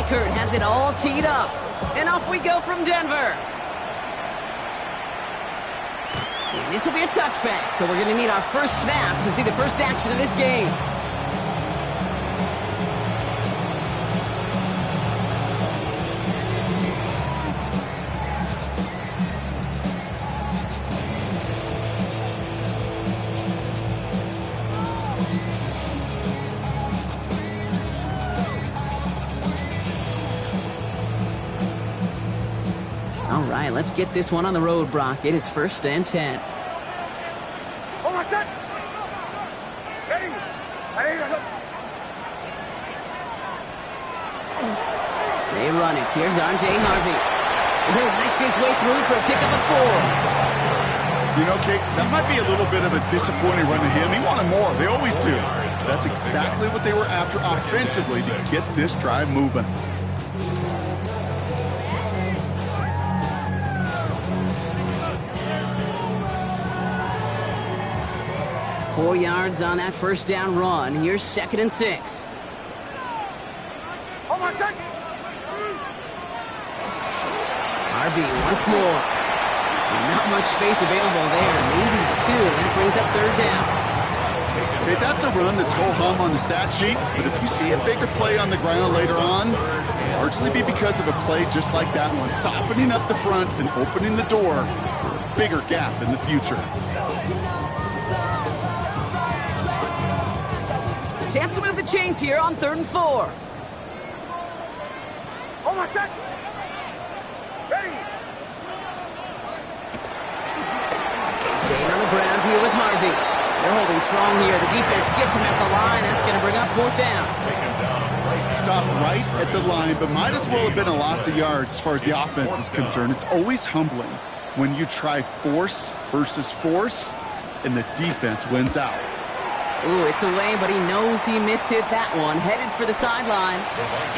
has it all teed up. And off we go from Denver. And this will be a touchback, so we're going to need our first snap to see the first action of this game. All right, let's get this one on the road, Brock. It is 1st and 10. They run it. Here's R.J. Harvey. And he'll knife his way through for a pickup of 4. You know, Kate, that might be a little bit of a disappointing run to him. He wanted more. They always do. That's exactly what they were after offensively to get this drive moving. 4 yards on that first down run. Here's 2nd and 6. Harvey once more. Not much space available there. Maybe 2. That brings up 3rd down. Okay, that's a run that's ho-hum on the stat sheet, but if you see a bigger play on the ground later on, it'll largely be because of a play just like that one, softening up the front and opening the door for a bigger gap in the future. Chance to move the chains here on 3rd and 4. Staying on the ground here with Harvey. They're holding strong here. The defense gets him at the line. That's going to bring up 4th down. Stop right at the line, but might as well have been a loss of yards as far as the offense is concerned. It's always humbling when you try force versus force, and the defense wins out. Ooh, it's a lane, but he knows he mishit that one. Headed for the sideline.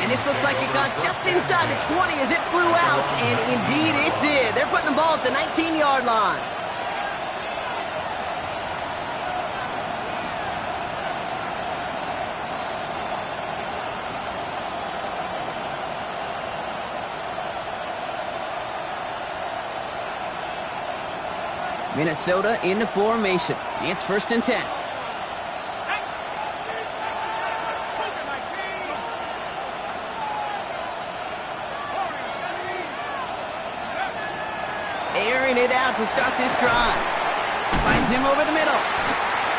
And this looks like it got just inside the 20 as it flew out. And indeed it did. They're putting the ball at the 19-yard line. Minnesota into formation. It's 1st and 10. Airing it out to start this drive. Finds him over the middle.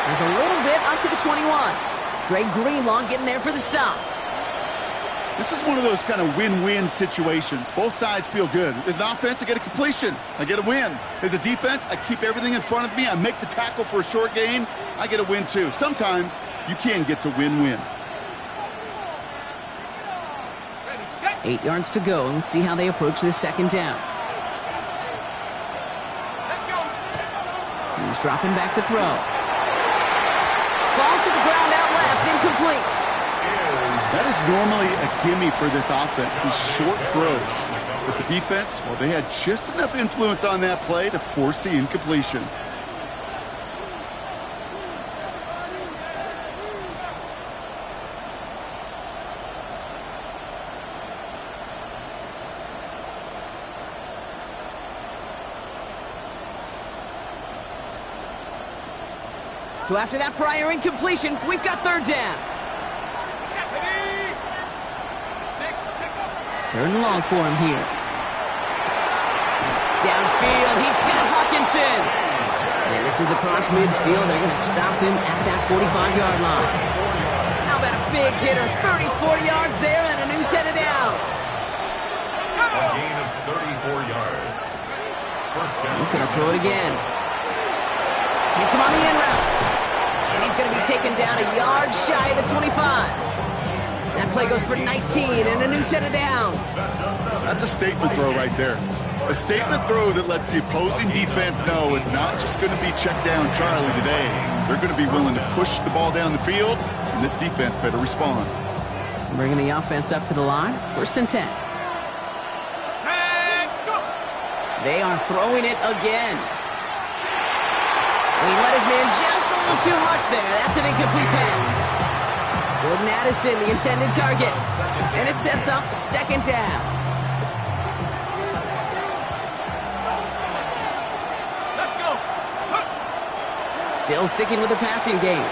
There's a little bit up to the 21. Dre Greenlaw getting there for the stop. This is one of those kind of win-win situations. Both sides feel good. As an offense, I get a completion. I get a win. As a defense, I keep everything in front of me. I make the tackle for a short gain. I get a win, too. Sometimes you can get to win-win. 8 yards to go. Let's see how they approach this 2nd down. He's dropping back to throw. Falls to the ground out left. Incomplete. That is normally a gimme for this offense, these short throws. But the defense, well, they had just enough influence on that play to force the incompletion. So after that prior incompletion, we've got 3rd down. 3rd and long for him here. Downfield, he's got Hawkinson. And this is across midfield. They're going to stop him at that 45-yard line. How about a big hitter? 30, 40 yards there and a new set of downs. A gain of 34 yards. First down. He's going to throw it again. Hits him on the in route. And he's going to be taken down a yard shy of the 25. That play goes for 19 and a new set of downs. That's a statement throw right there. A statement throw that lets the opposing defense know it's not just going to be check down Charlie today. They're going to be willing to push the ball down the field, and this defense better respond. Bringing the offense up to the line. 1st and 10. They are throwing it again. He let his man just a little too much there. That's an incomplete pass. Jordan Addison, the intended target. And it sets up second down. Let's go. Still sticking with the passing game.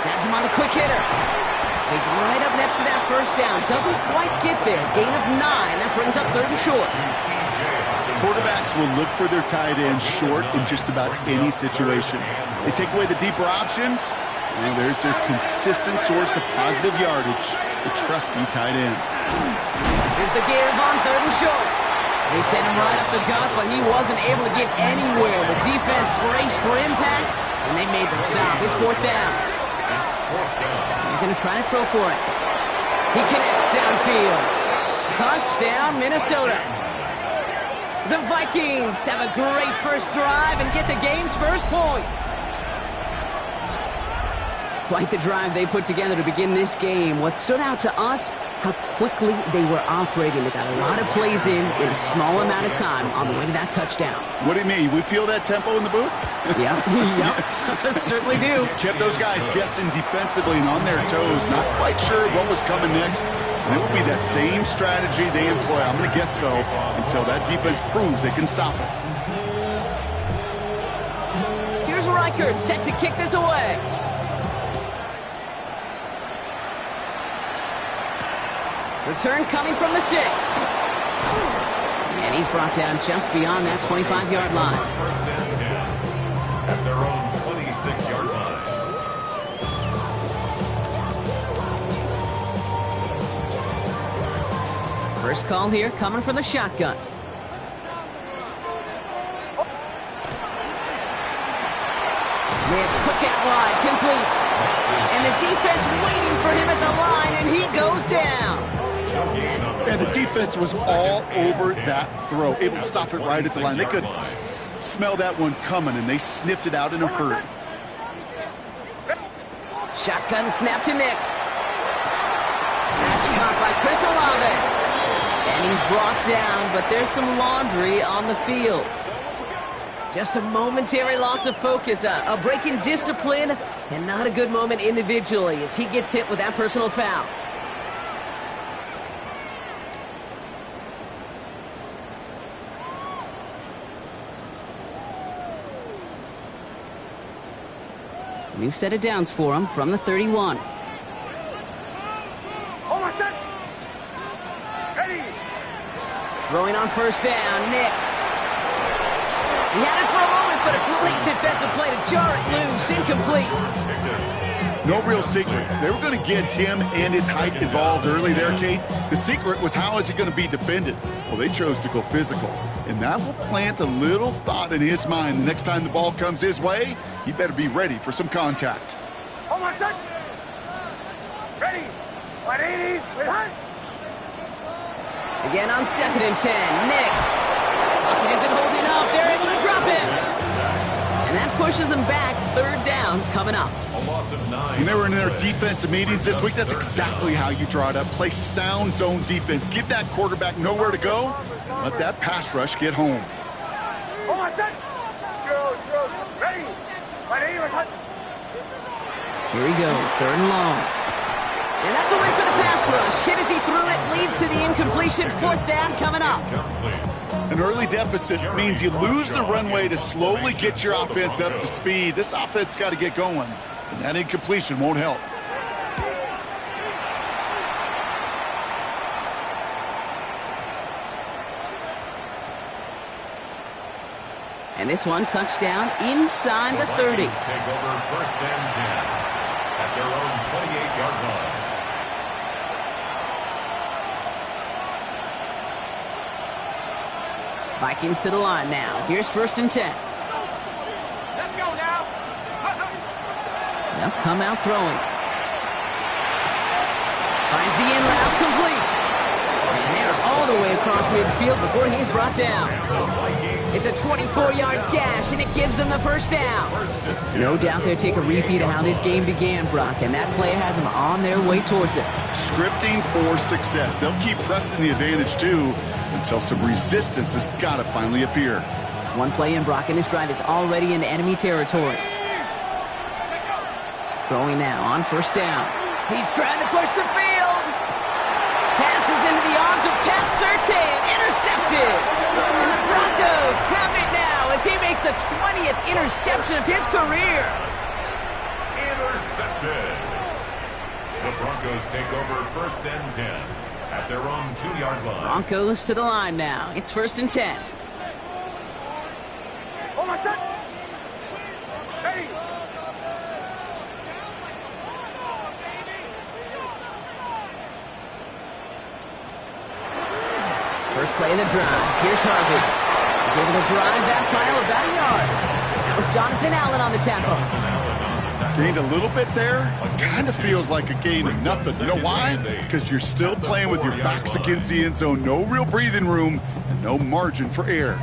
Has him on the quick hitter. He's right up next to that first down. Doesn't quite get there. Gain of 9. That brings up 3rd and short. Quarterbacks will look for their tight end short in just about any situation. They take away the deeper options, and there's their consistent source of positive yardage, the trusty tight end. Here's the give on 3rd and short. They sent him right up the gut, but he wasn't able to get anywhere. The defense braced for impact, and they made the stop. It's 4th down. They're going to try to throw for it. He connects downfield. Touchdown, Minnesota. The Vikings have a great first drive and get the game's first points. Quite the drive they put together to begin this game. What stood out to us, how quickly they were operating. They got a lot of plays in a small amount of time on the way to that touchdown. What do you mean? We feel that tempo in the booth? Yep, yep, certainly do. Kept those guys guessing defensively and on their toes, not quite sure what was coming next. And it will be that same strategy they employ, I'm going to guess so, until that defense proves they can stop it. Here's Reichert set to kick this away. Return coming from the 6. And he's brought down just beyond that 25-yard line. First and 10 at their own 26-yard line. First call here coming from the shotgun. Nix, quick out wide, complete. And the defense waiting for him at the line, and he goes down. And the defense was all over that throw, able to stop it right at the line. They could smell that one coming, and they sniffed it out in a hurry. Shotgun snap to Nix. That's caught by Chris Olave. And he's brought down, but there's some laundry on the field. Just a momentary loss of focus, a break in discipline, and not a good moment individually as he gets hit with that personal foul. New set of downs for him from the 31. Ready. Throwing on first down, Nix. He had it for a moment, but a great defensive play to jar it loose, incomplete. No real secret. They were going to get him and his height involved early there, Kate. The secret was how is he going to be defended? Well, they chose to go physical, and that will plant a little thought in his mind. The next time the ball comes his way, he better be ready for some contact. Hold my set. Ready. 180. Again on 2nd and 10, Nix. Pocket isn't holding up. They're able to drop him. And that pushes them back. 3rd down coming up. A loss of 9. When they were in their defensive meetings this week, that's exactly how you draw it up. Play sound zone defense. Give that quarterback nowhere to go. Let that pass rush get home. Hold my set. Ready. 180. Here he goes, 3rd and long. And that's a win for the pass rush. Hit as he threw it, leads to the incompletion. 4th down coming up. An early deficit means you lose the runway to slowly get your offense up to speed. This offense got to get going, and that incompletion won't help. And this one touchdown inside the 30. Take over first and 10 at their own 28-yard line. Vikings to the line now. Here's 1st and 10. Let's go now. They'll come out throwing. Finds the in route complete. And they're all the way across midfield before he's brought down. It's a 24-yard gash, and it gives them the 1st down. No doubt they'll take a repeat of how this game began, Brock, and that play has them on their way towards it. Scripting for success. They'll keep pressing the advantage, too, until some resistance has got to finally appear. One play in, Brock, and this drive is already into enemy territory. Throwing now on 1st down. He's trying to push the field. Passes into the arms of Pat Surtain. Intercepted. And the Broncos have it now as he makes the 20th interception of his career. Intercepted. The Broncos take over 1st and 10 at their own 2-yard line. Broncos to the line now. It's 1st and 10. Oh, my son. Ready. First play of the drive. Here's Harvey. He's able to drive that pile about a yard. That was Jonathan Allen on the tackle. Gained a little bit there. Kind of feels like a gain of nothing. You know why? Because you're still playing with your backs against the end zone. No real breathing room and no margin for error.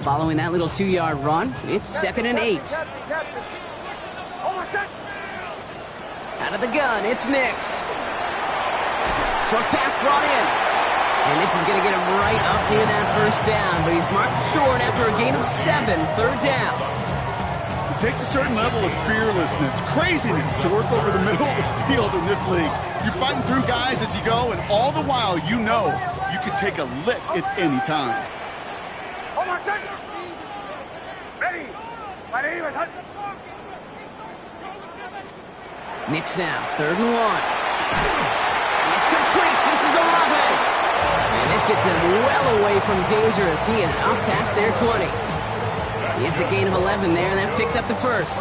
Following that little 2-yard run, it's 2nd and 8. Oh, my son. Out of the gun, it's Nix. Short pass brought in. And this is going to get him right up near that 1st down, but he's marked short after a gain of 7, 3rd down. It takes a certain level of fearlessness, craziness to work over the middle of the field in this league. You're fighting through guys as you go, and all the while you know you can take a lick at any time. Oh, my son. Ready. My name is Hunt. Nix now, 3rd and 1. It's complete. This is Olave. And this gets them well away from danger as he is up past their 20. It's a gain of 11 there, and that picks up the 1st.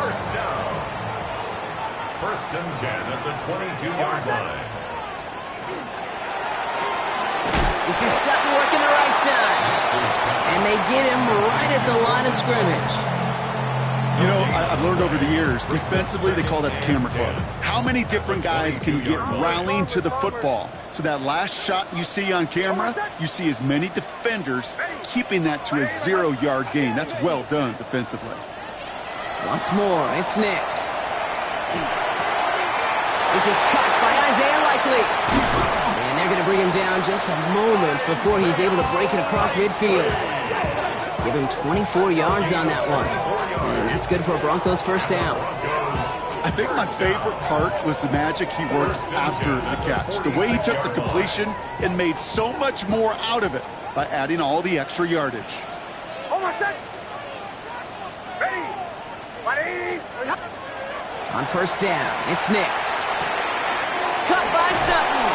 1st and 10 at the 22-yard line. This is Sutton working the right side. And they get him right at the line of scrimmage. You know, I've learned over the years, defensively, they call that the camera club. How many different guys can get rallying to the football? So that last shot you see on camera, you see as many defenders keeping that to a 0-yard gain. That's well done defensively. Once more, it's Nix. This is cut by Isaiah Likely. And they're going to bring him down just a moment before he's able to break it across midfield. Give him 24 yards on that one. And that's good for a Broncos 1st down. I think my favorite part was the magic he worked after the catch. The way he took the completion and made so much more out of it by adding all the extra yardage. Oh, my son. Ready. My name is Hunt. On 1st down, it's Nix. Cut by Sutton.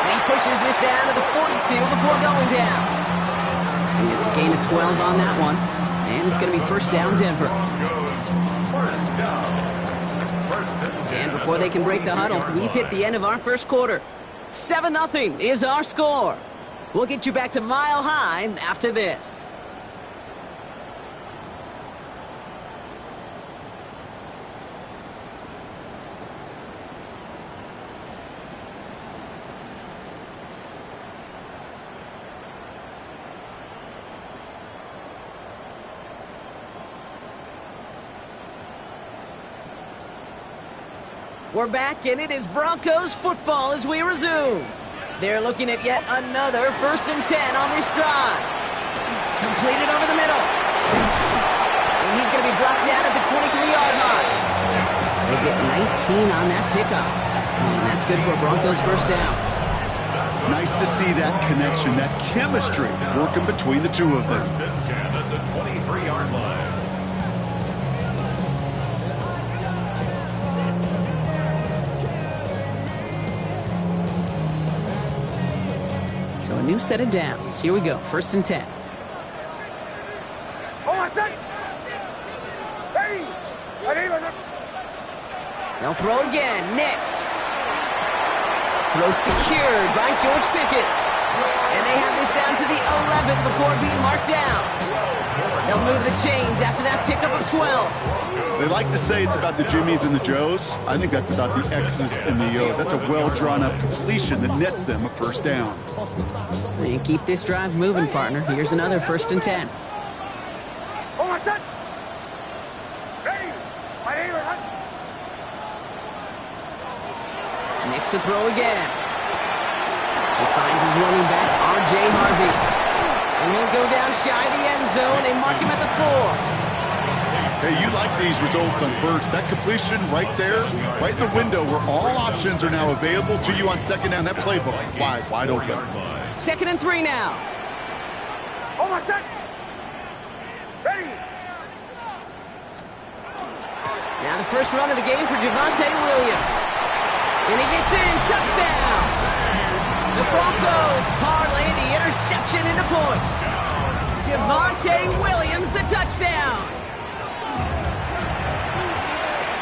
And he pushes this down to the 42 before going down. And it's a gain of 12 on that one. And it's going to be 1st down, Denver. And before they can break the huddle, we've hit the end of our 1st quarter. 7-0 is our score. We'll get you back to Mile High after this. We're back, and it is Broncos football as we resume. They're looking at yet another 1st and 10 on this drive. Completed over the middle. And he's going to be brought down at the 23-yard line. They get 19 on that pickup. And that's good for a Broncos 1st down. Nice to see that connection, that chemistry working between the two of them. 1st and 10 at the 23-yard line. So a new set of downs. Here we go, 1st and 10. Oh, my son. Ready. My name is Hunt. They'll throw again. Nix. Throw secured by George Pickett. And they have this down to the 11 before being marked down. They'll move the chains after that pickup of 12. They like to say it's about the Jimmies and the Joes. I think that's about the X's and the O's. That's a well-drawn-up completion that nets them a 1st down. And keep this drive moving, partner. Here's another 1st and 10. Oh, my son. Ready. My name is Hunt. Nix to throw again. He finds his running back, R.J. Harvey. And he'll go down shy of the end zone. They mark him at the 4. Hey, you like these results on first. That completion right there, right in the window where all options are now available to you on second down. That playbook wide open. 2nd and 3 now. Almost set. Ready. Now the first run of the game for Javonte Williams. And he gets in, touchdown. The Broncos parlay the interception into points. Javonte Williams, the touchdown.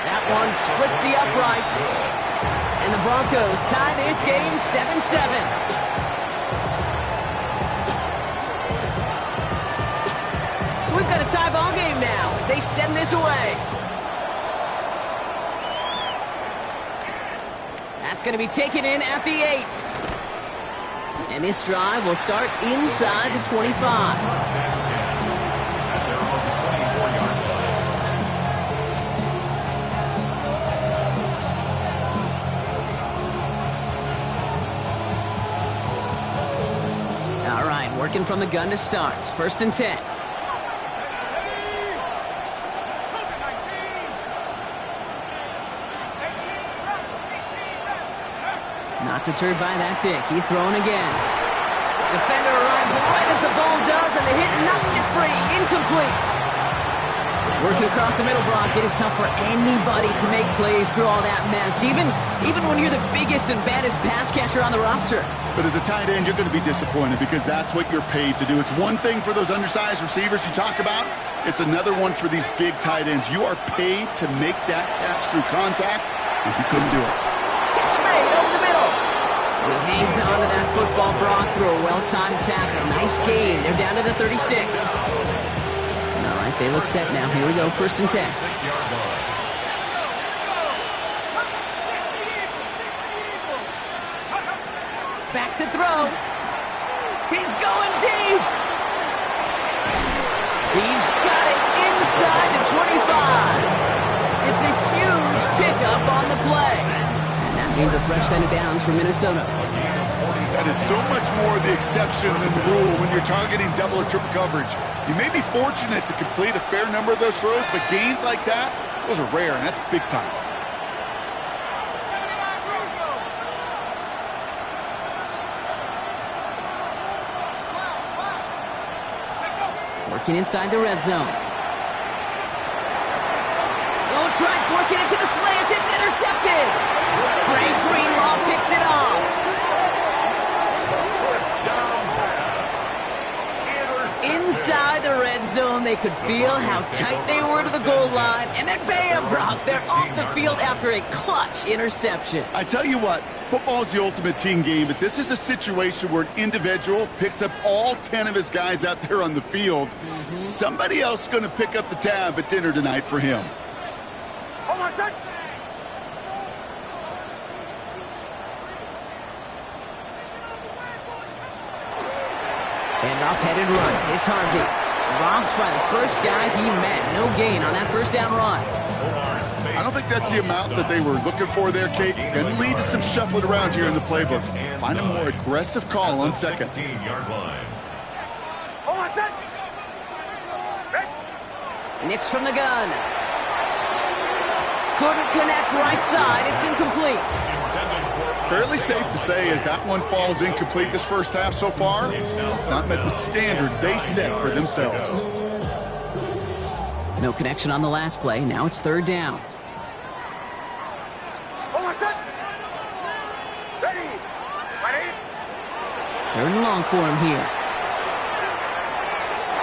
That one splits the uprights. And the Broncos tie this game 7-7. So we've got a tie ball game now as they send this away. That's going to be taken in at the 8. And this drive will start inside the 25. All right, working from the gun to start. 1st and 10. Not deterred by that pick. He's throwing again. Defender arrives right as the ball does, and the hit knocks it free. Incomplete. Working across the middle, Brock, it is tough for anybody to make plays through all that mess, even when you're the biggest and baddest pass catcher on the roster. But as a tight end, you're going to be disappointed because that's what you're paid to do. It's one thing for those undersized receivers you talk about. It's another one for these big tight ends. You are paid to make that catch through contact, and you couldn't do it. Catch made over the middle. And he hangs on to that football, Brock, through a well-timed tackle. Nice game. They're down to the 36. All right, they look set now. Here we go, 1st and 10. Back to throw. He's going deep. He's got it inside the 25. It's a huge pickup on the play. And that means a fresh set of downs for Minnesota. That is so much more the exception than the rule when you're targeting double or triple coverage. You may be fortunate to complete a fair number of those throws, but gains like that, those are rare, and that's big time. Working inside the red zone. Oh, try forcing it to the slant. It's intercepted. Frank Greenlaw picks it off. Inside the red zone, they could feel how tight they were to the goal line. And then bam, Brock, they're off the field after a clutch interception. I tell you what, football is the ultimate team game, but this is a situation where an individual picks up all 10 of his guys out there on the field. Somebody else is going to pick up the tab at dinner tonight for him. Hold on, set. And off-headed runs. It's Harvey. Dropped by the first guy he met. No gain on that first down run. I don't think that's the amount that they were looking for there, Kate. Going to lead to some shuffling around here in the playbook. Find a more aggressive call on second. Hold on, set. Nix from the gun. Couldn't connect right side. It's incomplete. Fairly safe to say as that one falls incomplete this first half so far, it's not met the standard they set for themselves. No connection on the last play. Now it's 3rd down. Hold on, set. Ready. 3rd and long for him here.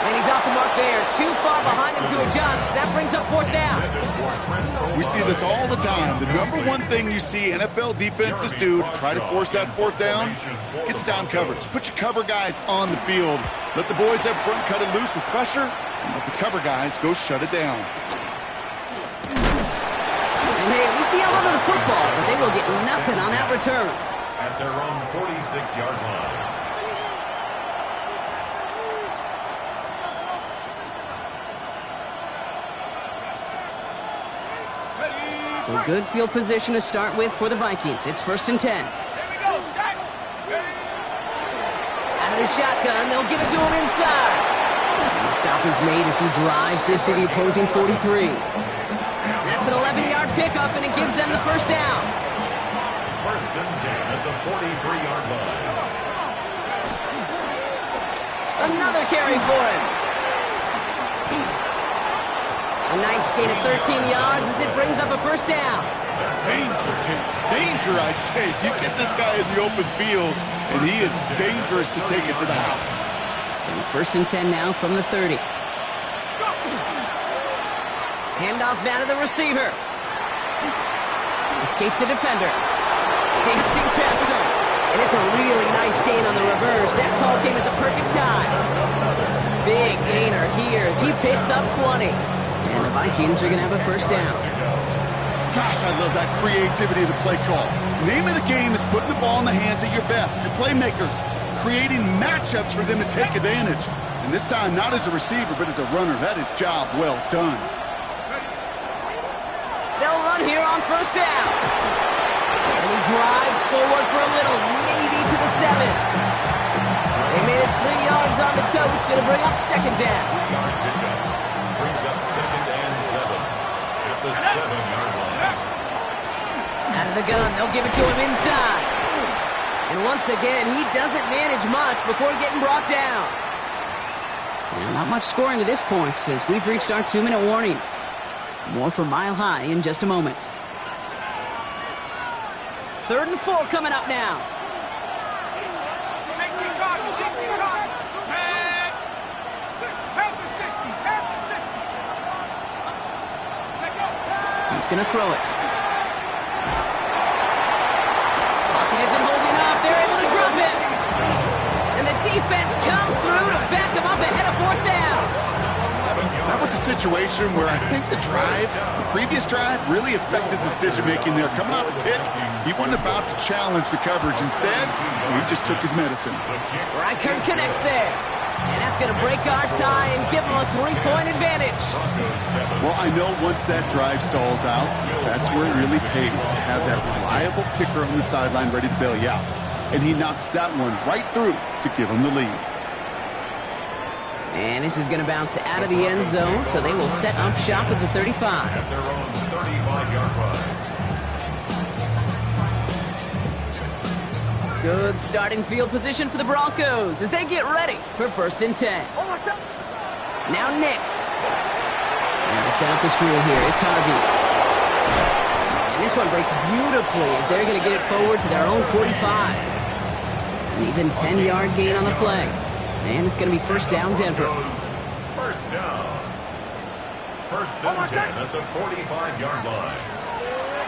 And he's off the mark there. Too far behind him to adjust. That brings up 4th down. We see this all the time. The number one thing you see NFL defenses do to try to force that 4th down, gets down coverage. Put your cover guys on the field. Let the boys up front cut it loose with pressure, and let the cover guys go shut it down. And hey, we see a lot of the football, but they will get nothing on that return. At their own 46-yard line. So good field position to start with for the Vikings. It's 1st and 10. Out of the shotgun, they'll give it to him inside. And the stop is made as he drives this to the opposing 43. That's an 11-yard pickup, and it gives them the first down. First and 10 at the 43-yard line. Another carry for him. A nice gain of 13 yards as it brings up a first down. Danger, kid. Danger, I say. You get this guy in the open field, and he is dangerous to take it to the house. So first and 10 now from the 30. Handoff now to the receiver. Escapes the defender. Dancing past him. And it's a really nice gain on the reverse. That call came at the perfect time. Big gainer here as he picks up 20. And the Vikings are going to have a first down. Gosh, I love that creativity of the play call. Name of the game is putting the ball in the hands of your best, your playmakers, creating matchups for them to take advantage. And this time, not as a receiver, but as a runner. That is job well done. They'll run here on first down. And he drives forward for a little, maybe to the 7. They made it 3 yards on the totes. It'll bring up second down. Brings up second and 7 at the 7-yard line. Out of the gun, they'll give it to him inside. And once again, he doesn't manage much before getting brought down. Well, not much scoring to this point as we've reached our 2-minute warning. More for Mile High in just a moment. 3rd and 4 coming up now. He's going to throw it. Pocket isn't holding up. They're able to drop it. And the defense comes through to back them up ahead of 4th down. That was a situation where I think the previous drive, really affected decision-making there. Coming off a pick, he wasn't about to challenge the coverage. Instead, he just took his medicine. Reichert connects there. And that's going to break our tie and give them a 3-point advantage. Well, I know once that drive stalls out, that's where it really pays to have that reliable kicker on the sideline ready to bail you out. And he knocks that one right through to give him the lead. And this is going to bounce out of the end zone, so they will set up shop at the 35. At their own 35-yard line. Good starting field position for the Broncos as they get ready for 1st and 10. Now Nix. And to set up the screen here, it's Harvey. And this one breaks beautifully as they're going to get it forward to their own 45. An even 10-yard gain on the play. And it's going to be first down, Denver. First down. First and 10 at the 45-yard line.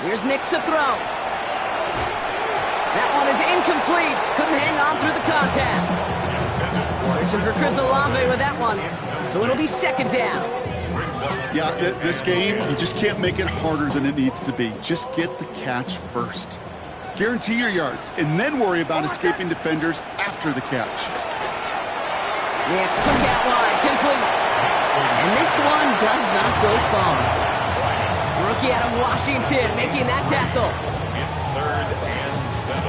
Here's Nix to throw. That one is incomplete. Couldn't hang on through the contact. Searching for Chris Olave with that one. So it'll be second down. Yeah, this game, you just can't make it harder than it needs to be. Just get the catch first. Guarantee your yards, and then worry about escaping defenders after the catch. Nix, quick out wide, complete. And this one does not go far. Rookie out of Washington making that tackle. It's 3rd and 7.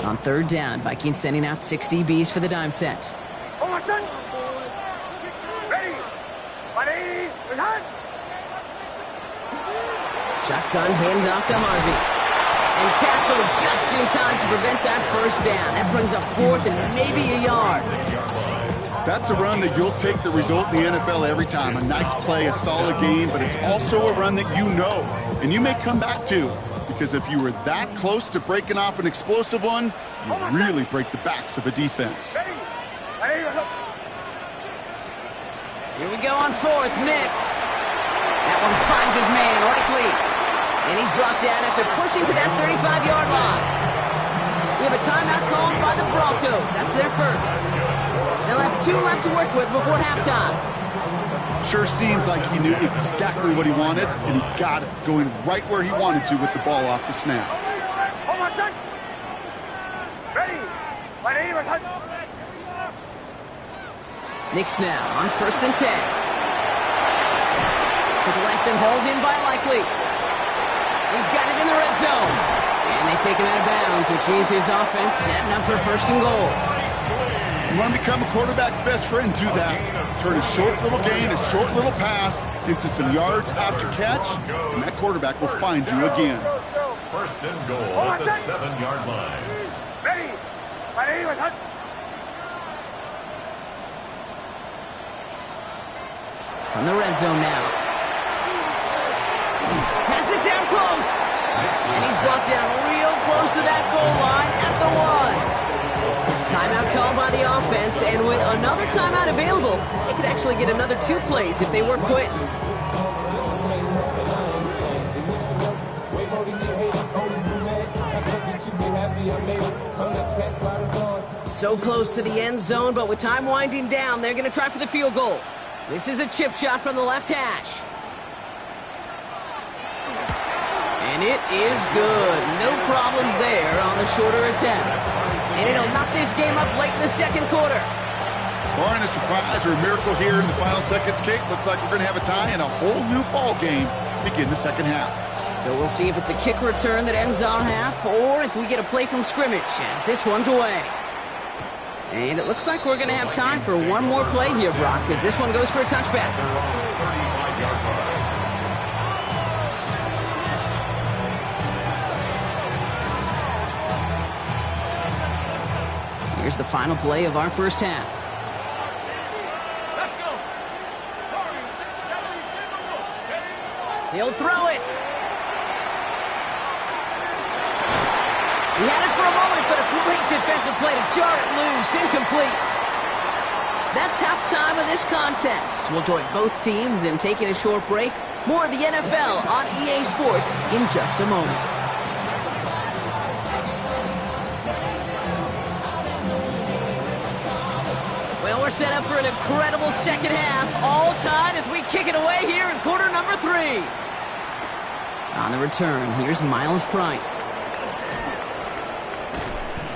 On 3rd down, Vikings sending out 6 DBs for the dime set. Shotgun handoff to Harvey. And tackled just in time to prevent that first down. That brings up 4th and maybe a yard. That's a run that you'll take the result in the NFL every time. A nice play, a solid game, but it's also a run that you know and you may come back to. Because if you were that close to breaking off an explosive one, you really break the backs of a defense. Here we go on 4th, Nix. That one finds his man, likely. And he's brought down after pushing to that 35-yard line. We have a timeout called by the Broncos. That's their first. They'll have 2 left to work with before halftime. Sure seems like he knew exactly what he wanted, and he got it, going right where he wanted to with the ball off the snap. Nix now on 1st and 10. To the left and hauled in by Likely. He's got it in the red zone. And they take him out of bounds, which means his offense setting up for first and goal. You want to become a quarterback's best friend, do that. Turn a short little gain, a short little pass into some yards after catch, and that quarterback will find you again. First and goal at the 7-yard line. Ready. On the red zone now. Has it down close. And he's brought down real close to that goal line at the 1. Timeout called by the offense, and with another timeout available, they could actually get another 2 plays if they weren't quitting. So close to the end zone, but with time winding down, they're going to try for the field goal. This is a chip shot from the left hash. And it is good. No problems there on the shorter attempt. And it'll knock this game up late in the second quarter. Barring a surprise or a miracle here in the final seconds, Kate, looks like we're going to have a tie and a whole new ball game to begin the second half. So we'll see if it's a kick return that ends our half, or if we get a play from scrimmage, as this one's away. And it looks like we're going to have time for one more play here, Brock, as this one goes for a touchback. Here's the final play of our first half. Let's go. He'll throw it. He had it for a moment, but a great defensive play to jar it loose. Incomplete. That's halftime of this contest. We'll join both teams in taking a short break. More of the NFL on EA Sports in just a moment. Well, we're set up for an incredible second half. All tied as we kick it away here in quarter number 3. On the return, here's Miles Price.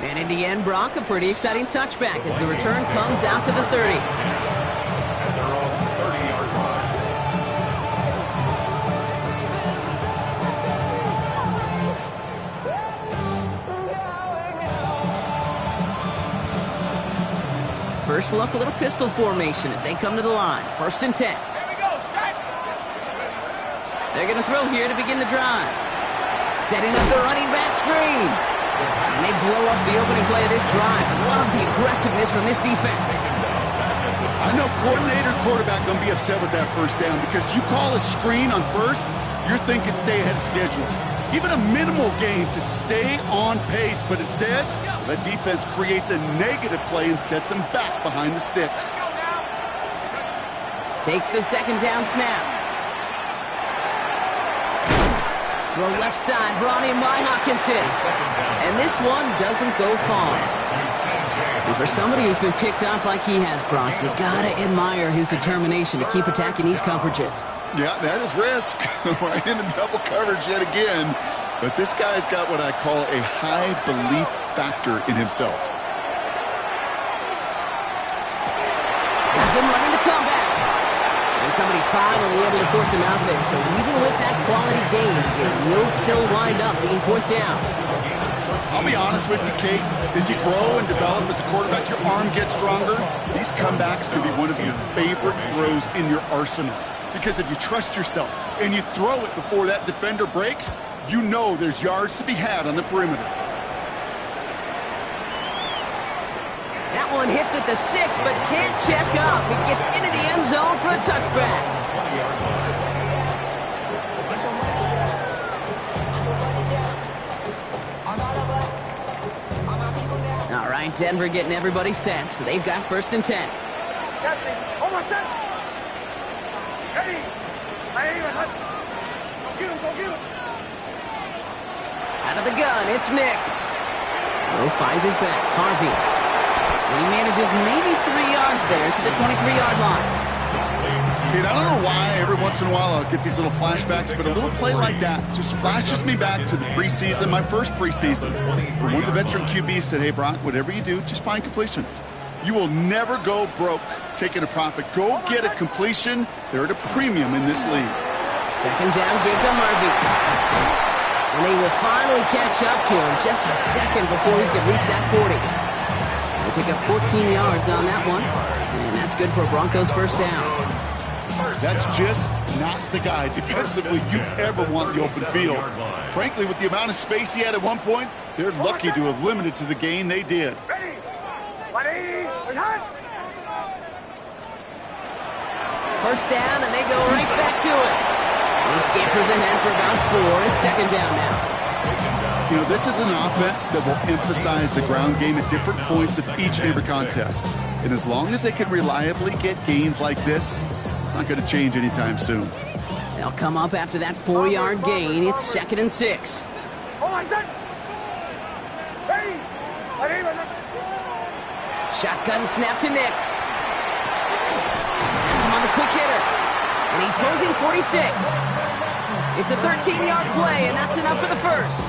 And in the end, Brock, a pretty exciting touchback as the return comes out to the 30. At their own 30-yard line. First look, a little pistol formation as they come to the line. 1st and 10. Here we go, set. They're going to throw here to begin the drive. Setting up the running back screen. And they blow up the opening play of this drive. Love the aggressiveness from this defense. I know coordinator quarterback going to be upset with that first down because you call a screen on first, you're thinking stay ahead of schedule. Even a minimal gain to stay on pace, but instead, the defense creates a negative play and sets them back behind the sticks. Takes the second down snap. Throw left side, brought in by Hawkinson. And this one doesn't go far. And for somebody who's been picked off like he has, Brock, you gotta admire his determination to keep attacking these coverages. Yeah, that is risk. Right into double coverage yet again. But this guy's got what I call a high belief factor in himself. Has him running the comeback. And somebody finally able to force him out there. So even with that quality gain, it will still wind up being 4th down. I'll be honest with you, Kate. As you grow and develop as a quarterback, your arm gets stronger. These comebacks can be one of your favorite throws in your arsenal. Because if you trust yourself and you throw it before that defender breaks, you know there's yards to be had on the perimeter. That one hits at the 6, but can't check up. It gets into the end zone for a touchback. All right, Denver getting everybody set, so they've got 1st and 10. Captain, almost set. Ready. Go get him, go get him. Out of the gun, it's Nix. Rowe finds his back, Harvey. And he manages maybe 3 yards there to the 23-yard line. Kate, I don't know why every once in a while I'll get these little flashbacks, but a little play like that just flashes me back to the preseason, my first preseason. Where one of the veteran QBs said, hey, Brock, whatever you do, just find completions. You will never go broke taking a profit. Go get a completion. They're at a premium in this league. Second down, give to Harvey. And they will finally catch up to him just a second before he could reach that 40. They pick up 14 yards on that one, and that's good for a Broncos first down. That's just not the guy defensively you ever want in the open field. Frankly, with the amount of space he had at one point, they're lucky to have limited to the gain they did. First down, and they go right back to it. He scampers ahead for about 4. It's second down now. You know, this is an offense that will emphasize the ground game at different points of each and every contest. And as long as they can reliably get gains like this, it's not going to change anytime soon. They'll come up after that 4-yard gain. It's second and 6. Shotgun snap to Nix. Has him on the quick hitter. And he's closing 46. It's a 13-yard play, and that's enough for the first.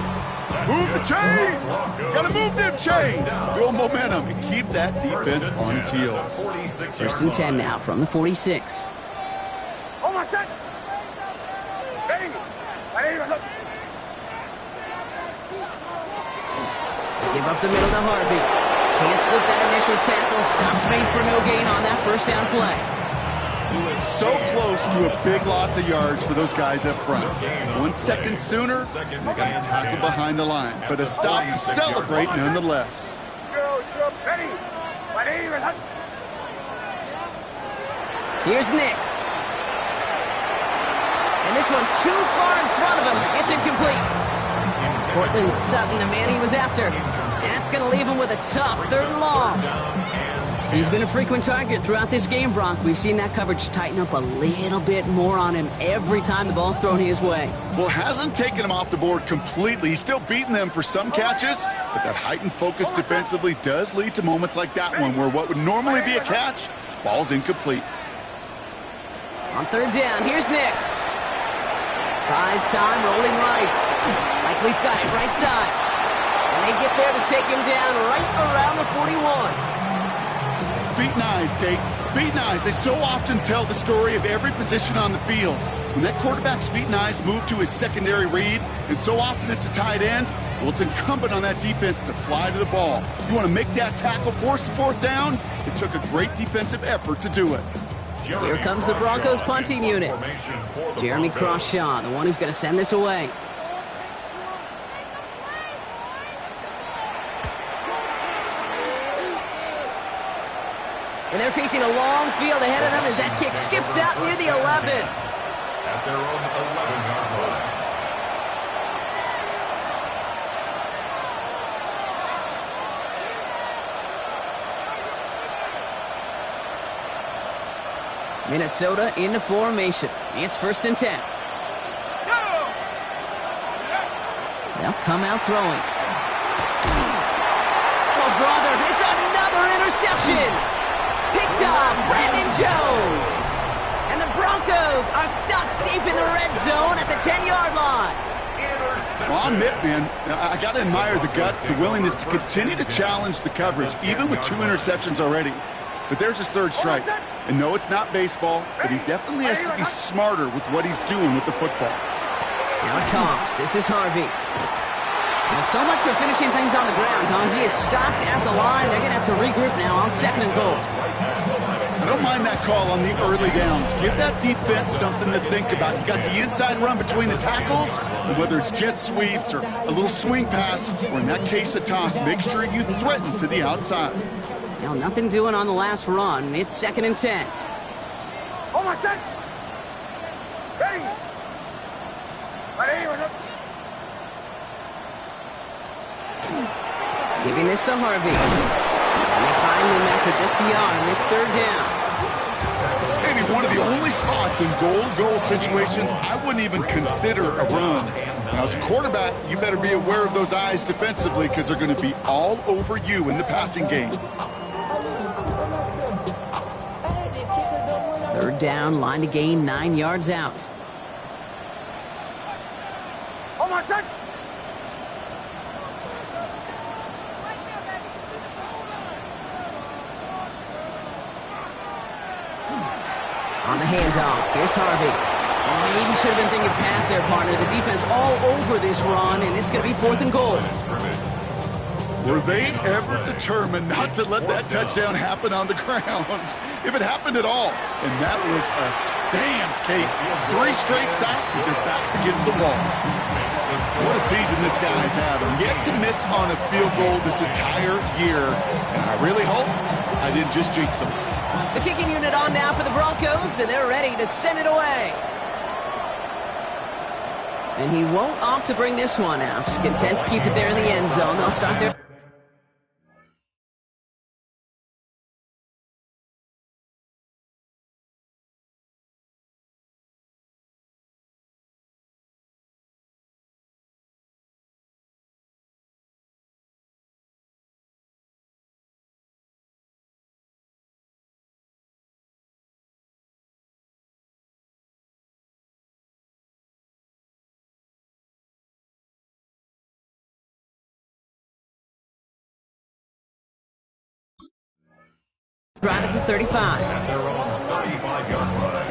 Move the chains! Gotta move them chains! Build momentum and keep that defense on its heels. First and 10 now from the 46. Give up the middle to Harvey. Can't slip that initial tackle. Stops made for no gain on that first down play. So close to a big loss of yards for those guys up front. 1 second sooner, they got a tackle behind the line. But a stop to celebrate nonetheless. Here's Nix. And this one too far in front of him. It's incomplete. Cortland Sutton, the man he was after. And that's going to leave him with a tough 3rd and long. He's been a frequent target throughout this game, Bronk. We've seen that coverage tighten up a little bit more on him every time the ball's thrown his way. Well, hasn't taken him off the board completely. He's still beating them for some catches, but that heightened focus defensively does lead to moments like that one where what would normally be a catch falls incomplete. On 3rd down, here's Nix. Buys time, rolling right. Likely's got it right side. And they get there to take him down right around the 41. Feet and eyes, Kate. Feet and eyes. They so often tell the story of every position on the field. When that quarterback's feet and eyes move to his secondary read, and so often it's a tight end, well, it's incumbent on that defense to fly to the ball. You want to make that tackle, force the 4th down? It took a great defensive effort to do it. Here comes the Broncos punting unit. Jeremy Crawshaw, the one who's going to send this away. And they're facing a long field ahead of them as that kick skips out near the 11. At their own 11-yard line. Minnesota into formation. It's 1st and 10. They'll come out throwing. Oh, brother, it's another interception. Picked up, Brandon Jones. And the Broncos are stuck deep in the red zone at the 10-yard line. Well, I'll admit, man, I got to admire the guts, the willingness to continue to challenge the coverage, even with 2 interceptions already. But there's his 3rd strike. And no, it's not baseball, but he definitely has to be smarter with what he's doing with the football. Now toss. This is Harvey. Well, so much for finishing things on the ground, huh? He is stopped at the line. They're going to have to regroup now on 2nd and goal. I don't mind that call on the early downs. Give that defense something to think about. You got the inside run between the tackles, and whether it's jet sweeps or a little swing pass, or in that case a toss, make sure you threaten to the outside. Now, nothing doing on the last run. It's 2nd and 10. Hold my set. Ready. Giving this to Harvey. And they find him after just a yard, and it's 3rd down. It's maybe one of the only spots in goal situations I wouldn't even consider a run. Now, as a quarterback, you better be aware of those eyes defensively because they're going to be all over you in the passing game. 3rd down, line to gain 9 yards out. Hold my set. On the handoff, here's Harvey. Maybe should have been thinking pass there, partner. The defense all over this run, and it's going to be 4th and goal. Were they ever determined not to let that touchdown happen on the ground? If it happened at all. And that was a stand, Kate. 3 straight stops with their backs against the wall. What a season this guy's having. Yet to miss on a field goal this entire year. And I really hope I didn't just jinx him. The kicking unit on now for the Broncos, and they're ready to send it away. And he won't opt to bring this one out. Content to keep it there in the end zone. They'll start their... Right at the 35. At their own 35-yard line.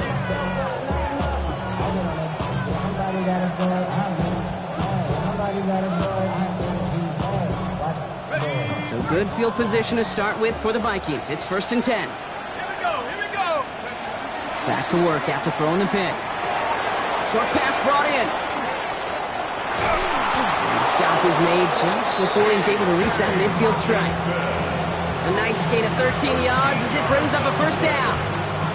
So good field position to start with for the Vikings. It's 1st and 10. Here we go, here we go. Back to work after throwing the pick. Short pass brought in. And the stop is made just before he's able to reach that midfield strike. A nice gain of 13 yards as it brings up a 1st down.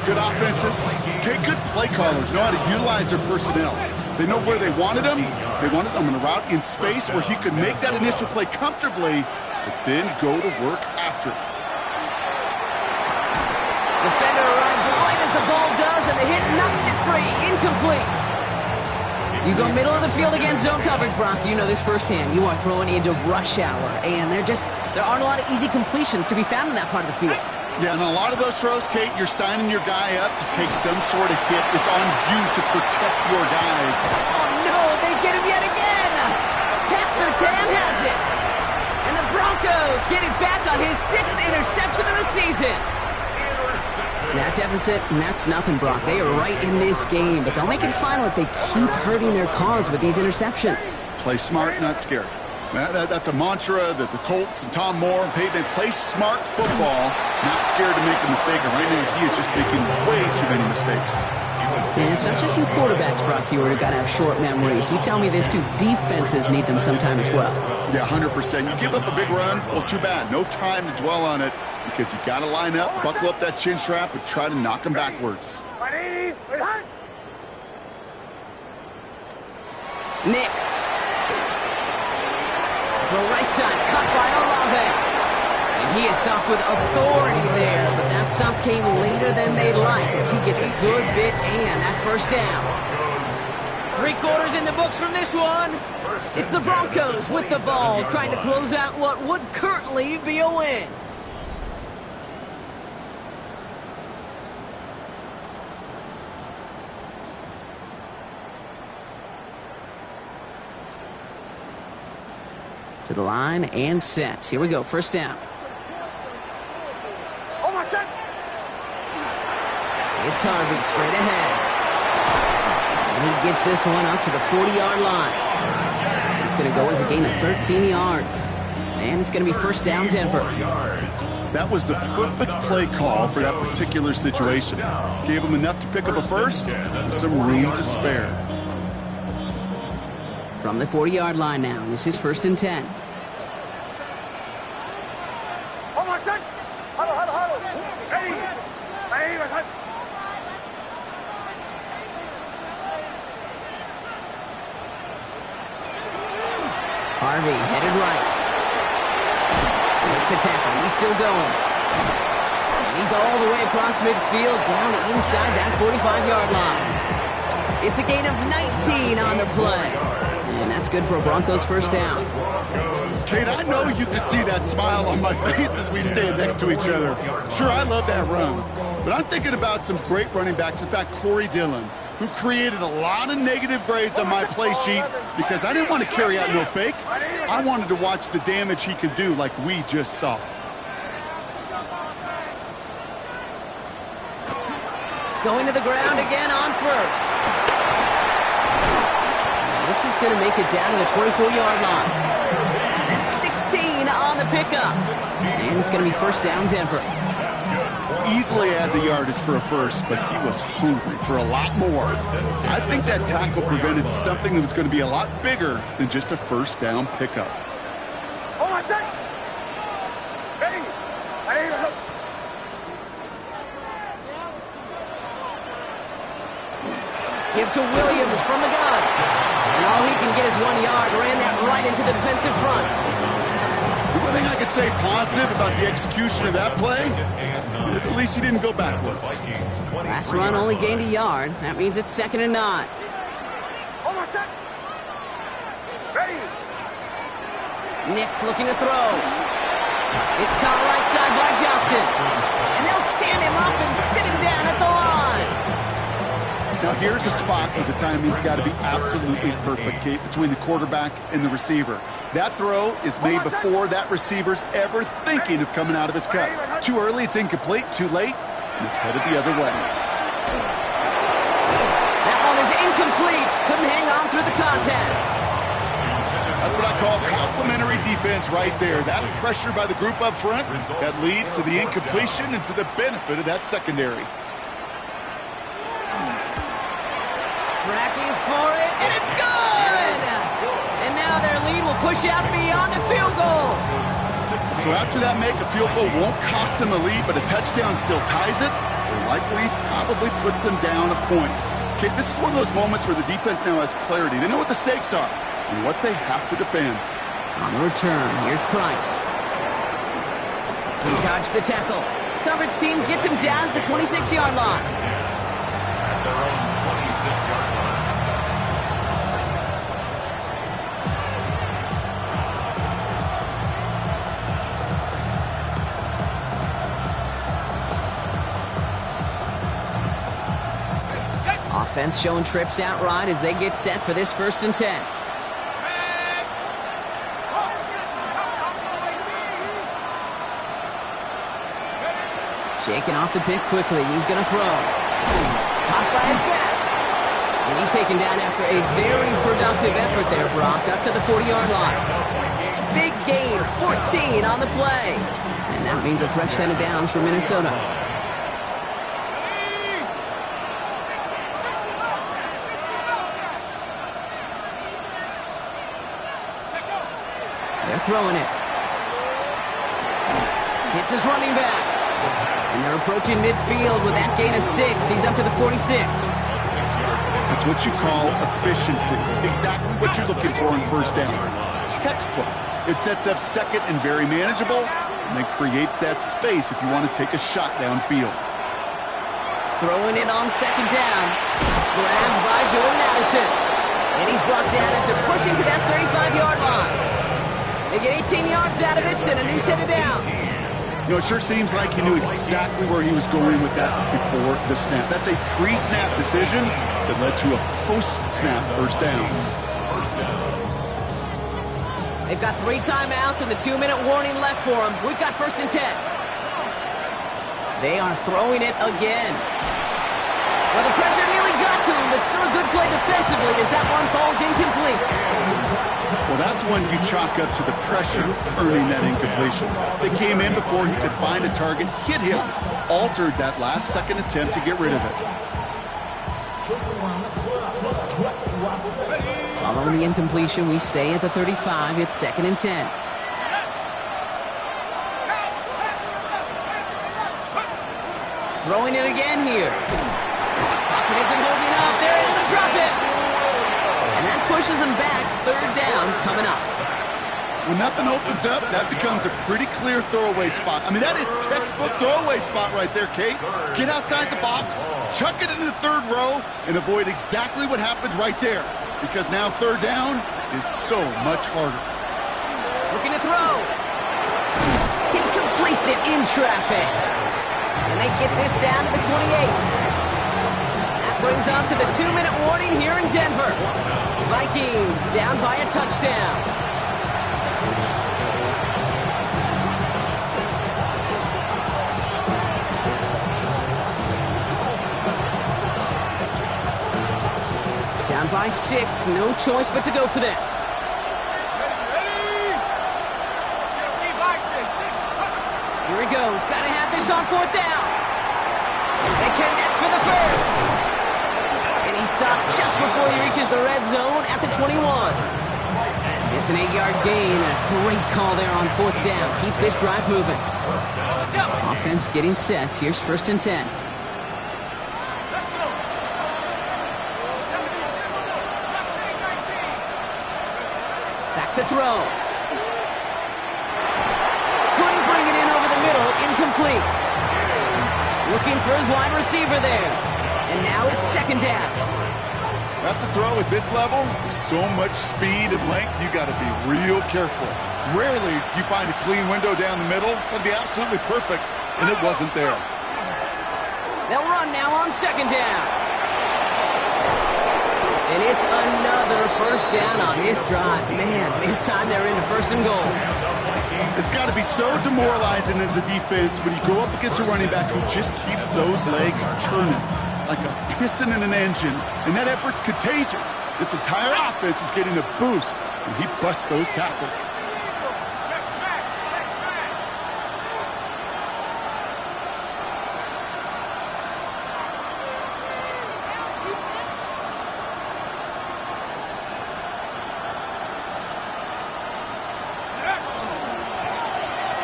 Good offenses. Okay, good play callers know how to utilize their personnel. They know where they wanted him. They wanted him in a route in space where he could make that initial play comfortably, but then go to work after. Defender arrives right as the ball does, and the hit knocks it free. Incomplete. You go middle of the field against zone coverage, Brock. You know this firsthand. You are throwing into rush hour, and there aren't a lot of easy completions to be found in that part of the field. Yeah, and a lot of those throws, Kate, you're signing your guy up to take some sort of hit. It's on you to protect your guys. Oh, no, they get him yet again. Passer Tan has it. And the Broncos get it back on his 6th interception of the season. That deficit, and that's nothing, Brock. They are right in this game, but they'll make it final if they keep hurting their cause with these interceptions. Play smart, not scared. That's a mantra that the Colts and Tom Moore and Peyton play smart football, not scared to make a mistake. And right now, he is just making way too many mistakes. And it's not just you quarterbacks, Brock Hewitt, who got to have short memories. You tell me this too, defenses need them sometime as well. Yeah, 100%. You give up a big run, well, too bad. No time to dwell on it because you got to line up, buckle up that chin strap, and try to knock them backwards. Nix. The right side, cut by Olave. And he is stopped with authority there, but that stop came later than they'd like as he gets a good bit and that 1st down. 3 quarters in the books from this one. It's the Broncos with the ball, trying to close out what would currently be a win. To the line and set. Here we go, 1st down. It's Harvey straight ahead. And he gets this one up to the 40-yard line. It's going to go as a gain of 13 yards. And it's going to be 1st down, Denver. That was the perfect play call for that particular situation. Gave him enough to pick up a 1st with some room to spare. From the 40-yard line now. This is 1st and 10. Harvey headed right. Makes a tackle. He's still going. And he's all the way across midfield down inside that 45-yard line. It's a gain of 19 on the play. And that's good for a Broncos 1st down. Kate, I know you could see that smile on my face as we stand next to each other. Sure, I love that run. But I'm thinking about some great running backs. In fact, Corey Dillon, who created a lot of negative grades on my play sheet because I didn't want to carry out no fake. I wanted to watch the damage he could do like we just saw. Going to the ground again on first. This is going to make it down to the 24-yard line. That's 16 on the pickup. And it's going to be first down, Denver. Easily had the yardage for a first, but he was hungry for a lot more. I think that tackle prevented something that was going to be a lot bigger than just a first down pickup. Hold on a sec. Ready. Give to Williams from the gun. And all he can get is 1 yard. Ran that right into the defensive front. The one thing I could say positive about the execution of that play is at least he didn't go backwards. Last run only gained a yard. That means it's 2nd and 9. Hold on a sec. Ready. Nix looking to throw. It's caught right side by Johnson. And they'll stand him up and sit him down at the line. Now here's a spot where the timing's got to be absolutely perfect, Kate, between the quarterback and the receiver. That throw is made before that receiver's ever thinking of coming out of his cut. Too early, it's incomplete. Too late, and it's headed the other way. That one is incomplete. Couldn't hang on through the contact. That's what I call complimentary defense right there. That pressure by the group up front, that leads to the incompletion and to the benefit of that secondary. Tracking for it, and it's good! And now their lead will push out beyond the field goal. So after that make, a field goal won't cost them a lead, but a touchdown still ties it, or likely probably puts them down a point. Okay, this is one of those moments where the defense now has clarity. They know what the stakes are and what they have to defend. On the return, here's Price. He dodged the tackle. Coverage team gets him down at the 26-yard line. At their own 26-yard line. Offense showing trips out right as they get set for this 1st and 10. Shaking off the pick quickly. He's going to throw. Caught by his back. And he's taken down after a very productive effort there, Brock, up to the 40-yard line. Big gain, 14 on the play. And that means a fresh set of downs for Minnesota. They're throwing it. Hits his running back. And they're approaching midfield with that gain of 6. He's up to the 46. That's what you call efficiency. Exactly what you're looking for in first down. Textbook. It sets up second and very manageable, and then creates that space if you want to take a shot downfield. Throwing it on 2nd down. Grabbed by Jordan Addison. And he's brought down after pushing to that 35-yard line. They get 18 yards out of it and a new set of downs. You know, it sure seems like he knew exactly where he was going with that before the snap. That's a pre-snap decision that led to a post-snap first down. They've got 3 timeouts and the 2-minute warning left for them. We've got 1st and 10. They are throwing it again. Well, the pressure nearly got to him, but still a good play defensively as that one falls incomplete. Well, that's when you chalk up to the pressure earning that incompletion. They came in before he could find a target, hit him, altered that last-second attempt to get rid of it. Following the incompletion, we stay at the 35. It's 2nd and 10. Throwing it again here. Pocket isn't holding up. They're able to drop it. And that pushes them back. 3rd down coming up. When nothing opens up, that becomes a pretty clear throwaway spot. I mean, that is textbook throwaway spot right there, Kate. Get outside the box, chuck it into the 3rd row, and avoid exactly what happened right there. Because now 3rd down is so much harder. Looking to throw. He completes it in traffic. And they get this down to the 28. That brings us to the 2-minute warning here in Denver. Vikings down by a touchdown. by 6. No choice but to go for this. Here he goes. Got to have this on 4th down. They connect for the first. And he stops just before he reaches the red zone at the 21. It's an 8-yard gain. A great call there on 4th down. Keeps this drive moving. Offense getting set. Here's 1st and 10. Back to throw. Couldn't bring it in over the middle. Incomplete. Looking for his wide receiver there. And now it's 2nd down. That's a throw at this level. With so much speed and length, you got to be real careful. Rarely do you find a clean window down the middle. That'd be absolutely perfect, and it wasn't there. They'll run now on 2nd down. And it's another 1st down on this drive. Man, this time they're into 1st and goal. It's got to be so demoralizing as a defense when you go up against a running back who just keeps those legs churning like a piston in an engine, and that effort's contagious. This entire offense is getting a boost, and he busts those tackles.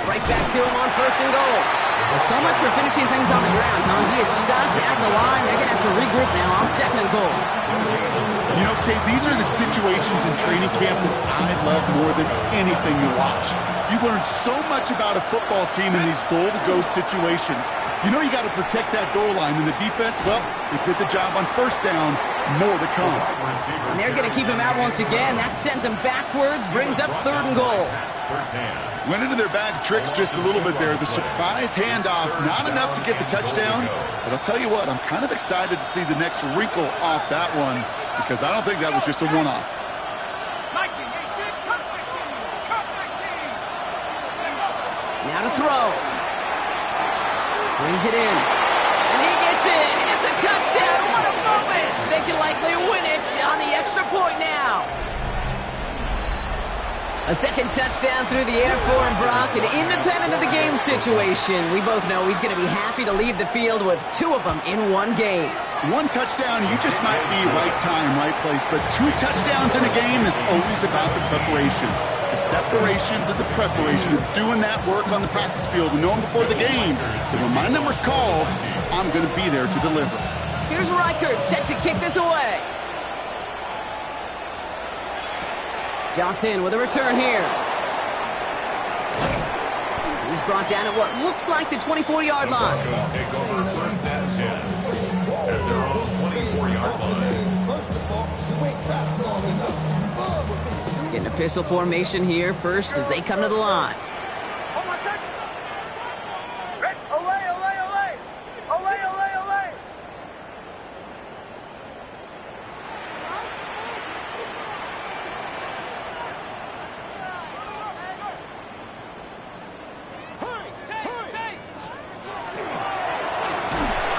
Right back to him on 1st and goal. Well, so much for finishing things on the ground, huh? He is stopped at the line. They're going to have to regroup now on 2nd and goal. You know, Kate, these are the situations in training camp that I love more than anything to watch. You learn so much about a football team in these goal-to-go situations. You know you got to protect that goal line, and the defense, well, they did the job on 1st down. More to come. And they're going to keep him out once again. That sends him backwards, brings up 3rd and goal. Went into their bag of tricks just a little bit there. The surprise handoff, not enough to get the touchdown. But I'll tell you what, I'm kind of excited to see the next wrinkle off that one, because I don't think that was just a one-off. Now to throw. Brings it in. And he gets in. It's a touchdown. What a moment. They can likely win it on the extra point now. A 2nd touchdown through the air for him, Brock, and independent of the game situation, we both know he's going to be happy to leave the field with 2 of them in one game. 1 touchdown, you just might be right time, right place, but 2 touchdowns in a game is always about the preparation. The separations and the preparation. It's doing that work on the practice field and knowing before the game that when my number's called, I'm going to be there to deliver. Here's Reichert set to kick this away. Johnson with a return here. He's brought down at what looks like the 24-yard line. Broncos take over 1st and 10 at their own 24-yard line. Getting a pistol formation here first as they come to the line. Hold on a second. Red, away, away, away. Away, away, away.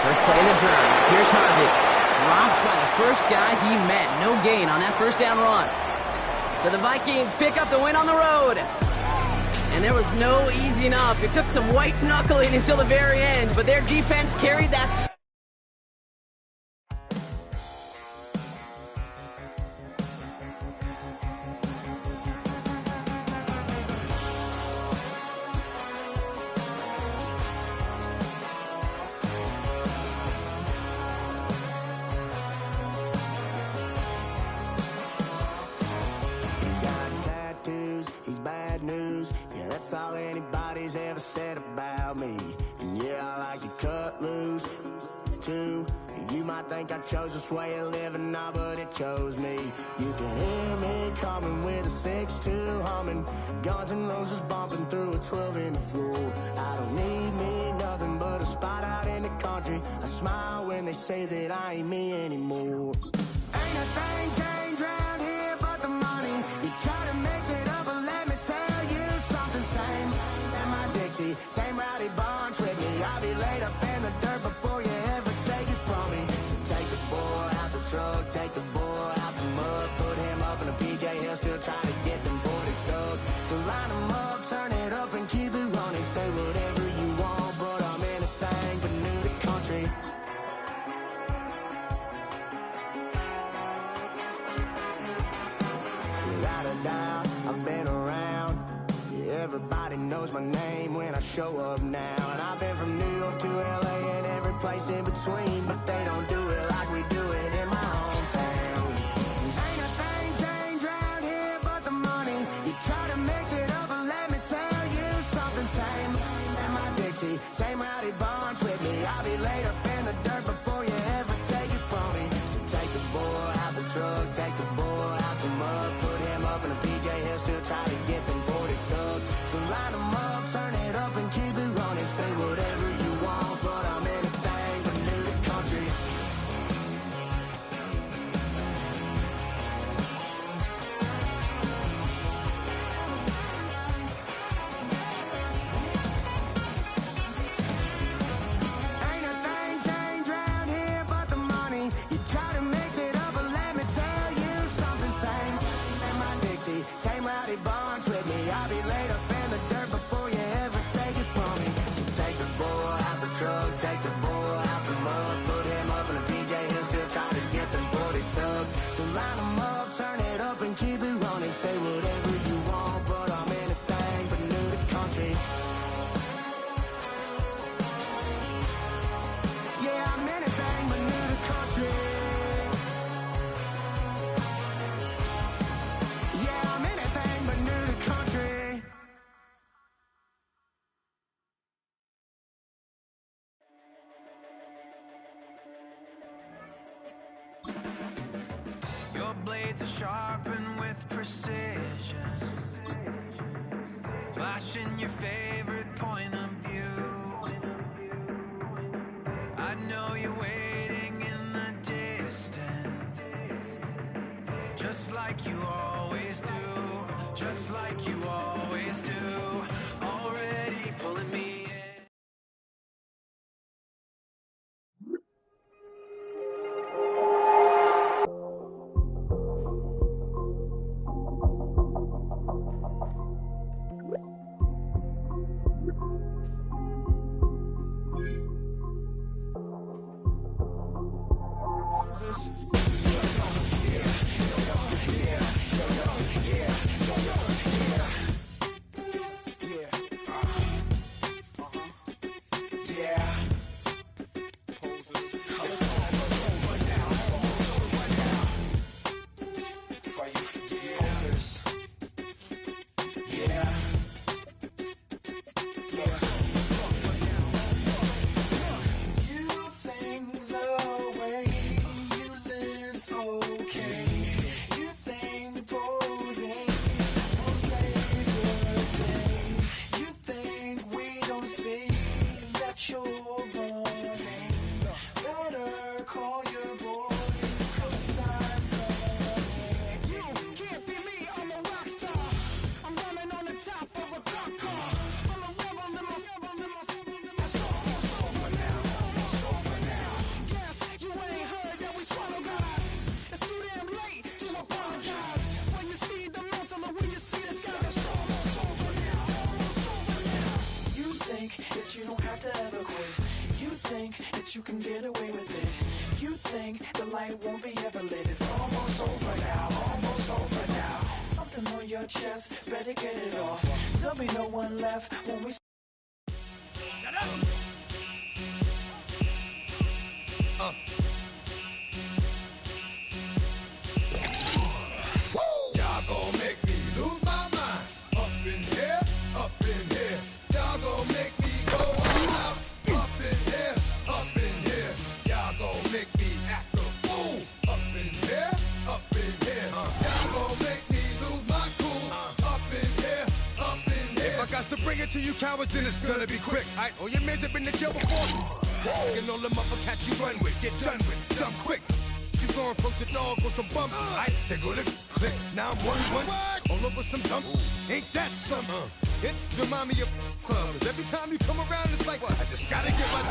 First play of the drive. Here's Harvey. Dropped by the first guy he met. No gain on that 1st down run. So the Vikings pick up the win on the road. And there was no easing up. It took some white knuckling until the very end, but their defense carried that. He's bad news, yeah, that's all anybody's ever said about me. And yeah, I like to cut loose, too. You might think I chose this way of living now, but it chose me. You can hear me coming with a 6-2 humming, Guns N' Roses bumping through a 12 in the floor. I don't need me nothing but a spot out in the country. I smile when they say that I ain't me anymore. Ain't a thing changed round here but the money. You try to mix it up, but let me tell you something. Same in my Dixie, same rowdy barn trick me. I'll be laid up in the dirt before you ever take it from me. So take the boy out the truck, take the boy out the knows my name when I show up now. And I've been from New York to LA and every place in between, but they don't do it like we do it in my hometown. Ain't a thing changed round here but the money. You try to mix it up and let me tell you something. Same in my Dixie, same rowdy bunch with me. I'll be laid up in the dirt before you ever take it from me. So take the boy out the truck, take the boy out the mud, put him up in a PJ, he'll still try to get them 40 stuck. So line them up, turn it up and keep it running. Say whatever you want, but I'm anything but new to country. Ain't a thing changed round here but the money. You try to mix it up and let me tell you something. Same in my Dixie, same rowdy bunch with me. I'll be laid up in the dirt before you ever take it from me. So take the boy out the truck, take the boy out the mud, put him up in a PJ, he'll still try to get them 40 stuck. So line them up, turn it up and keep it running. Say whatever you want, but I'm anything but new to country. Yeah, I'm anything but new to country. Yeah, I'm anything but new to country. Your blades are sharpened with precision, flashing your favorite point of view. I know you're waiting in the distance, just like you always do, just like you always do. Already pulling me in. You can get away with it. You think the light won't be ever lit. It's almost over now, almost over now. Something on your chest, better get it off. There'll be no one left when we. Shut up! Y'all gon' make me lose my mind. Up in here, up in here. Y'all gon' make me go all out. Up in here, up in here. Y'all gon' make me act a fool. Up in here, up in here. Y'all gon' make me lose my cool. Up in here, up in here. If I got to bring it to you cowards, then it's gonna be quick. Alright, all your men have been to jail before. And all the motherfuckers you run with, get done with, done quick. You gon' approach the dog with some bump. Aight, they gonna click. Now I'm one all over some dump. Ain't that something? It's the mommy of clubs. Every time you come around, it's like, I just gotta get my.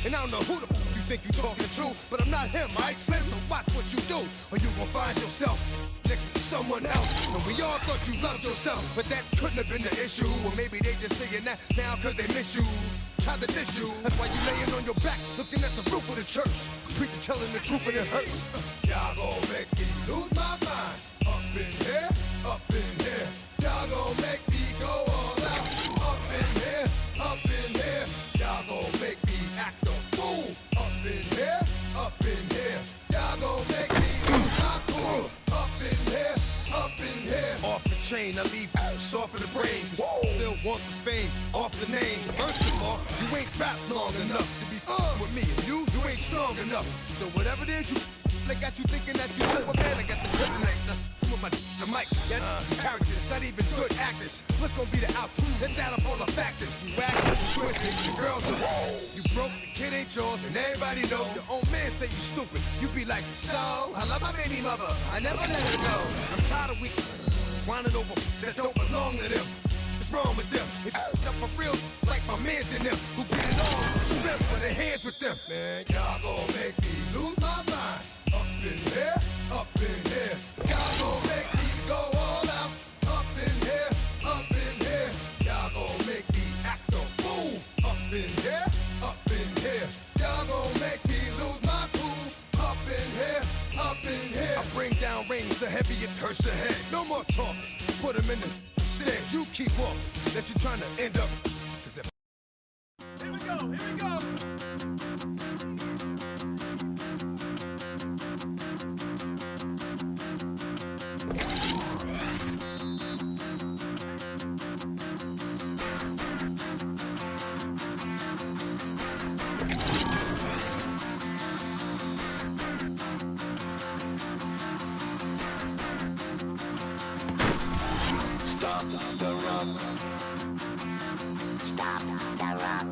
And I don't know who the you think you talking to, but I'm not him, alright, Slim? So watch what you do, or you gon' find yourself next to someone else. And we all thought you loved yourself, but that couldn't have been the issue. Or maybe they just saying that now cause they miss you. Try to diss you, that's why you laying on your back, looking at the roof of the church. Preacher telling the truth and it hurts. Y'all gon' make me lose my mind. Up in here, up in here. Y'all gon' make me go all out. strong enough. So whatever it is you they got you thinking that you Superman, I got the kryptonite. With my the mic, that's characters, it's not even good actors. What's gonna be the output? Let's add up all the factors. You whack, you twisted, the girls are you broke, the kid ain't yours, and everybody know your own man say you stupid. You be like, so, I love my baby mother, I never let her go. I'm tired of weak, whining over that don't belong to them. What's wrong with them? It's up for real, like my mans in them, who get it all, spent for their hands with them. Man, y'all gon' make me lose my mind. Up in here, up in here. Y'all gon' make me go all out. Up in here, up in here. Y'all gon' make me act a fool. Up in here, up in here. Y'all gon' make me lose my cool. Up in here, up in here. I bring down rain so heavy it hurts the head. No more talk. Put them in the stand. You keep up. That you're trying to end up. Here we go, here we go. Stop the rock. Stop the rock.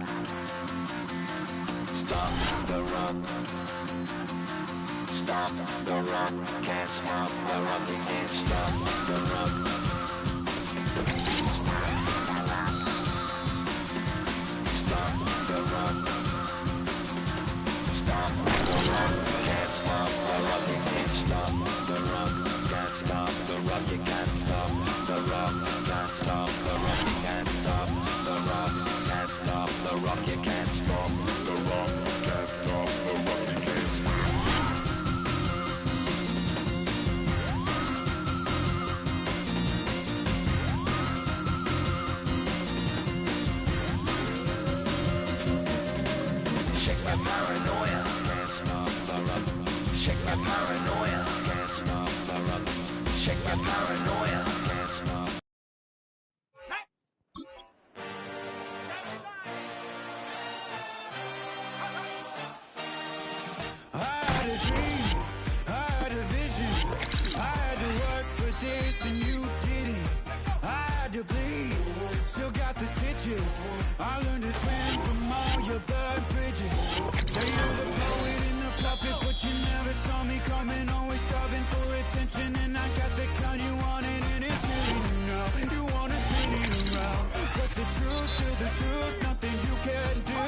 Stop the rock. Stop the rock. Can't stop the rock. You can't stop the rock. Stop the rock. Stop the rock. Stop the rock. Can't stop the rock. You can't stop the rock. Can't stop the rock. You can't stop the rock. Can't stop the rock. You can't stop the rock. Can't stop the rock. You can't stop the rock. Can't stop the rock. You can't stop. Shake my paranoia. Can't stop the rock. Shake my paranoia. Can't stop the rock. Shake my paranoia. Can't stop. I had a dream, I had a vision. I had to work for this and you didn't. I had to bleed, still got the stitches. I learned to swim from all your bad bridges. Say you're the poet and the prophet, but you never saw me coming. Always starving for attention, and I got the kind you wanted, and it's spinning now. You wanna spin it around, but the truth, still the truth, nothing you can do.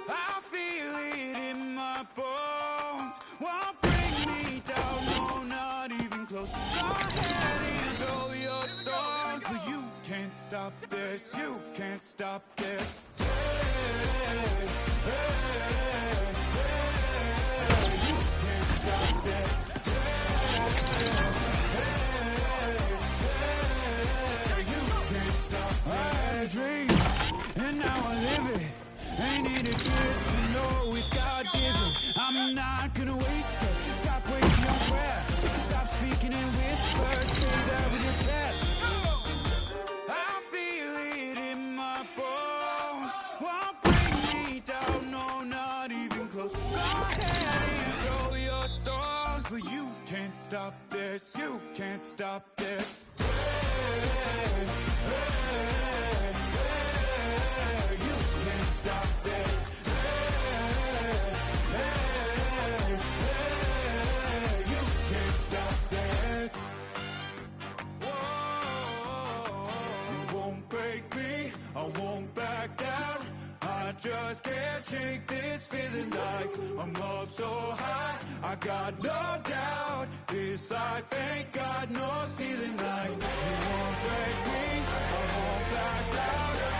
I feel it in my bones, won't bring me down, no, not even close. Go ahead and roll your storms, but you can't stop this, you can't stop this. Hey, hey, hey, you can't stop this. You can't stop. I had a dream, and now I live it. Ain't it a gift to know it's God-given? I'm not gonna waste it. Stop wasting your breath. Stop speaking in whispers. Say that with your chest. I feel it in my bones. Won't bring me down, no, not even close. Go ahead and roll your storms, but you can't stop this. You can't stop this. Hey, hey, hey, you can't stop this. Hey, you can't stop this. Whoa, you won't break me, I won't back down. I just can't shake this feeling like I'm up so high. I got no doubt this life ain't got no ceiling like. You won't break me, I won't back down.